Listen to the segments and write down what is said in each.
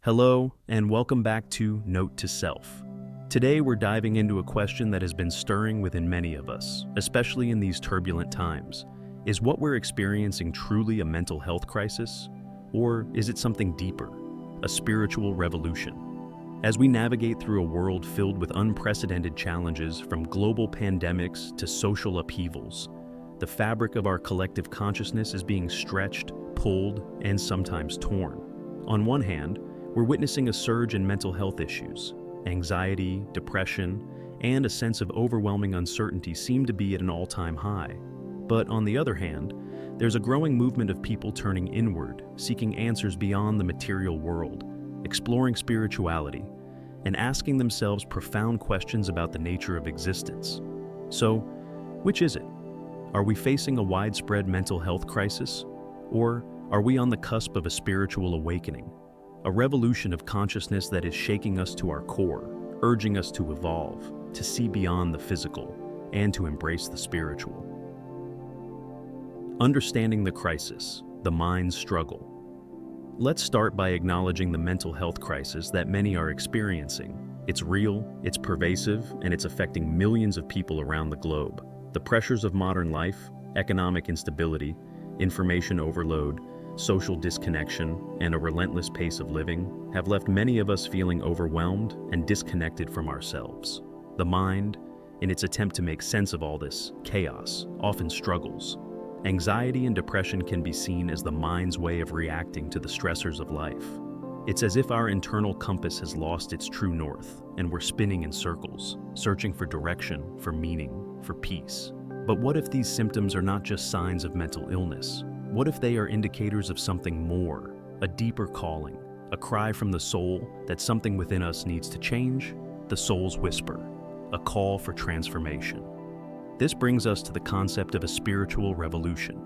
Hello, and welcome back to Note to Self. Today we're diving into a question that has been stirring within many of us, especially in these turbulent times. Is what we're experiencing truly a mental health crisis? Or is it something deeper, a spiritual revolution? As we navigate through a world filled with unprecedented challenges from global pandemics to social upheavals, the fabric of our collective consciousness is being stretched, pulled, and sometimes torn. On one hand, we're witnessing a surge in mental health issues. Anxiety, depression, and a sense of overwhelming uncertainty seem to be at an all-time high. But on the other hand, there's a growing movement of people turning inward, seeking answers beyond the material world, exploring spirituality, and asking themselves profound questions about the nature of existence. So, which is it? Are we facing a widespread mental health crisis? Or are we on the cusp of a spiritual awakening? A revolution of consciousness that is shaking us to our core, urging us to evolve, to see beyond the physical, and to embrace the spiritual. Understanding the crisis, the mind's struggle. Let's start by acknowledging the mental health crisis that many are experiencing. It's real, it's pervasive, and it's affecting millions of people around the globe. The pressures of modern life, economic instability, information overload, social disconnection, and a relentless pace of living have left many of us feeling overwhelmed and disconnected from ourselves. The mind, in its attempt to make sense of all this chaos, often struggles. Anxiety and depression can be seen as the mind's way of reacting to the stressors of life. It's as if our internal compass has lost its true north, and we're spinning in circles, searching for direction, for meaning, for peace. But what if these symptoms are not just signs of mental illness? What if they are indicators of something more, a deeper calling, a cry from the soul that something within us needs to change? The soul's whisper, a call for transformation. This brings us to the concept of a spiritual revolution.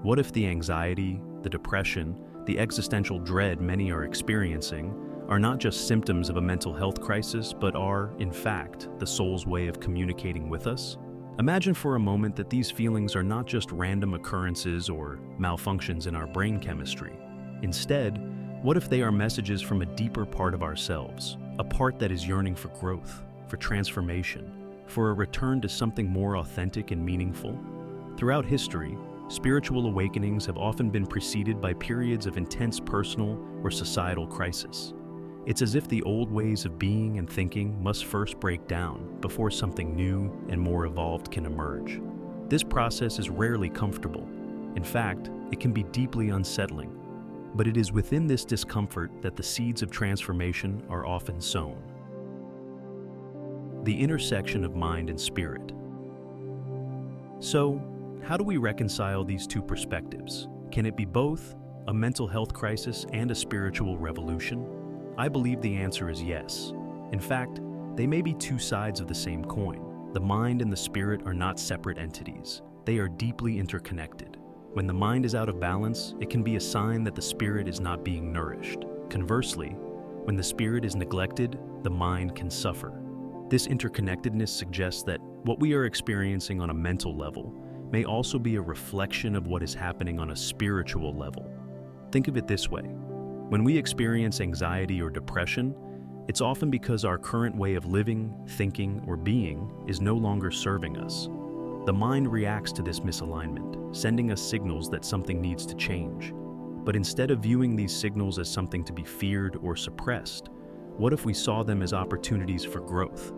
What if the anxiety, the depression, the existential dread many are experiencing are not just symptoms of a mental health crisis, but are, in fact, the soul's way of communicating with us? Imagine for a moment that these feelings are not just random occurrences or malfunctions in our brain chemistry. Instead, what if they are messages from a deeper part of ourselves, a part that is yearning for growth, for transformation, for a return to something more authentic and meaningful? Throughout history, spiritual awakenings have often been preceded by periods of intense personal or societal crisis. It's as if the old ways of being and thinking must first break down before something new and more evolved can emerge. This process is rarely comfortable. In fact, it can be deeply unsettling. But it is within this discomfort that the seeds of transformation are often sown. The intersection of mind and spirit. So, how do we reconcile these two perspectives? Can it be both, a mental health crisis and a spiritual revolution? I believe the answer is yes. In fact, they may be two sides of the same coin. The mind and the spirit are not separate entities. They are deeply interconnected. When the mind is out of balance, it can be a sign that the spirit is not being nourished. Conversely, when the spirit is neglected, the mind can suffer. This interconnectedness suggests that what we are experiencing on a mental level may also be a reflection of what is happening on a spiritual level. Think of it this way. When we experience anxiety or depression, it's often because our current way of living, thinking, or being is no longer serving us. The mind reacts to this misalignment, sending us signals that something needs to change. But instead of viewing these signals as something to be feared or suppressed, what if we saw them as opportunities for growth?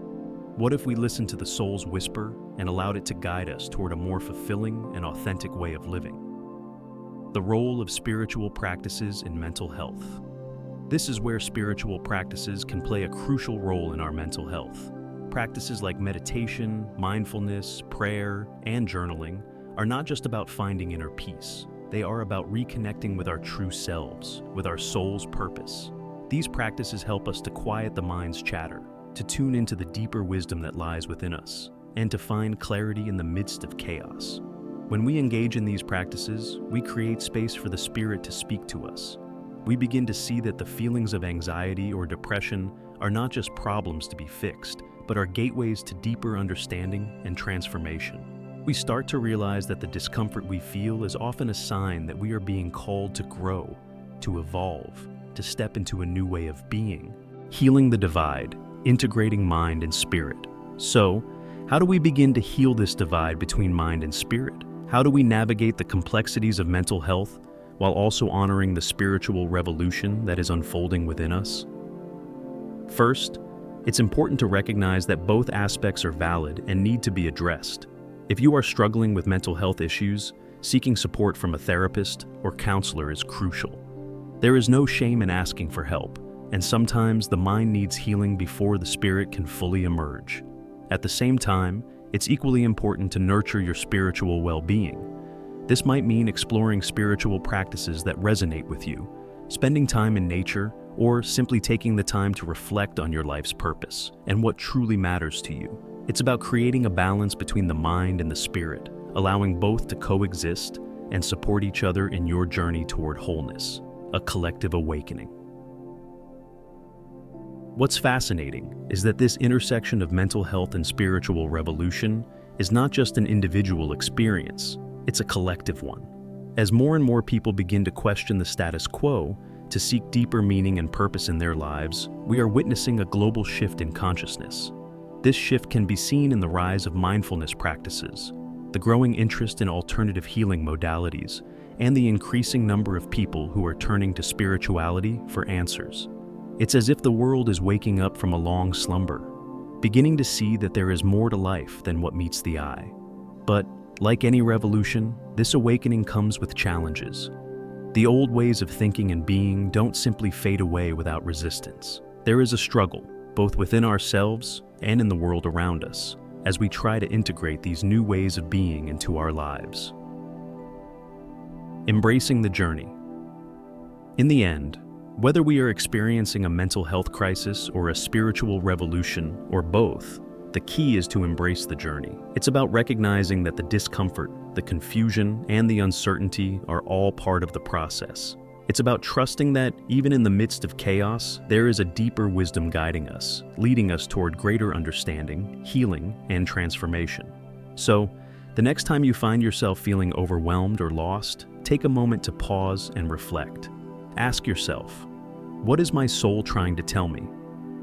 What if we listened to the soul's whisper and allowed it to guide us toward a more fulfilling and authentic way of living? The role of spiritual practices in mental health. This is where spiritual practices can play a crucial role in our mental health. Practices like meditation, mindfulness, prayer, and journaling are not just about finding inner peace. They are about reconnecting with our true selves, with our soul's purpose. These practices help us to quiet the mind's chatter, to tune into the deeper wisdom that lies within us, and to find clarity in the midst of chaos. When we engage in these practices, we create space for the spirit to speak to us. We begin to see that the feelings of anxiety or depression are not just problems to be fixed, but are gateways to deeper understanding and transformation. We start to realize that the discomfort we feel is often a sign that we are being called to grow, to evolve, to step into a new way of being, healing the divide, integrating mind and spirit. So, how do we begin to heal this divide between mind and spirit? How do we navigate the complexities of mental health while also honoring the spiritual revolution that is unfolding within us? First, it's important to recognize that both aspects are valid and need to be addressed. If you are struggling with mental health issues, seeking support from a therapist or counselor is crucial. There is no shame in asking for help, and sometimes the mind needs healing before the spirit can fully emerge. At the same time, it's equally important to nurture your spiritual well-being. This might mean exploring spiritual practices that resonate with you, spending time in nature, or simply taking the time to reflect on your life's purpose and what truly matters to you. It's about creating a balance between the mind and the spirit, allowing both to coexist and support each other in your journey toward wholeness, a collective awakening. What's fascinating is that this intersection of mental health and spiritual revolution is not just an individual experience, it's a collective one. As more and more people begin to question the status quo, to seek deeper meaning and purpose in their lives, we are witnessing a global shift in consciousness. This shift can be seen in the rise of mindfulness practices, the growing interest in alternative healing modalities, and the increasing number of people who are turning to spirituality for answers. It's as if the world is waking up from a long slumber, beginning to see that there is more to life than what meets the eye. But, like any revolution, this awakening comes with challenges. The old ways of thinking and being don't simply fade away without resistance. There is a struggle, both within ourselves and in the world around us, as we try to integrate these new ways of being into our lives. Embracing the journey. In the end, whether we are experiencing a mental health crisis or a spiritual revolution, or both, the key is to embrace the journey. It's about recognizing that the discomfort, the confusion, and the uncertainty are all part of the process. It's about trusting that, even in the midst of chaos, there is a deeper wisdom guiding us, leading us toward greater understanding, healing, and transformation. So, the next time you find yourself feeling overwhelmed or lost, take a moment to pause and reflect. Ask yourself, what is my soul trying to tell me?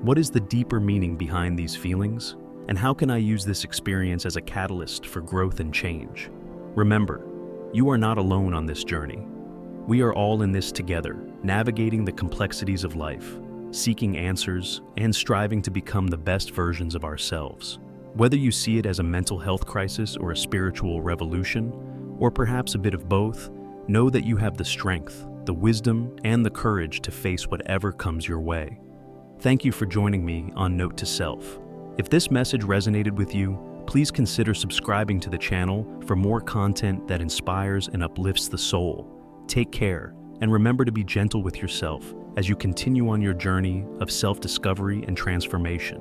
What is the deeper meaning behind these feelings? And how can I use this experience as a catalyst for growth and change? Remember, you are not alone on this journey. We are all in this together, navigating the complexities of life, seeking answers, and striving to become the best versions of ourselves. Whether you see it as a mental health crisis or a spiritual revolution, or perhaps a bit of both, know that you have the strength, the wisdom, and the courage to face whatever comes your way. Thank you for joining me on Note to Self. If this message resonated with you, please consider subscribing to the channel for more content that inspires and uplifts the soul. Take care, and remember to be gentle with yourself as you continue on your journey of self-discovery and transformation.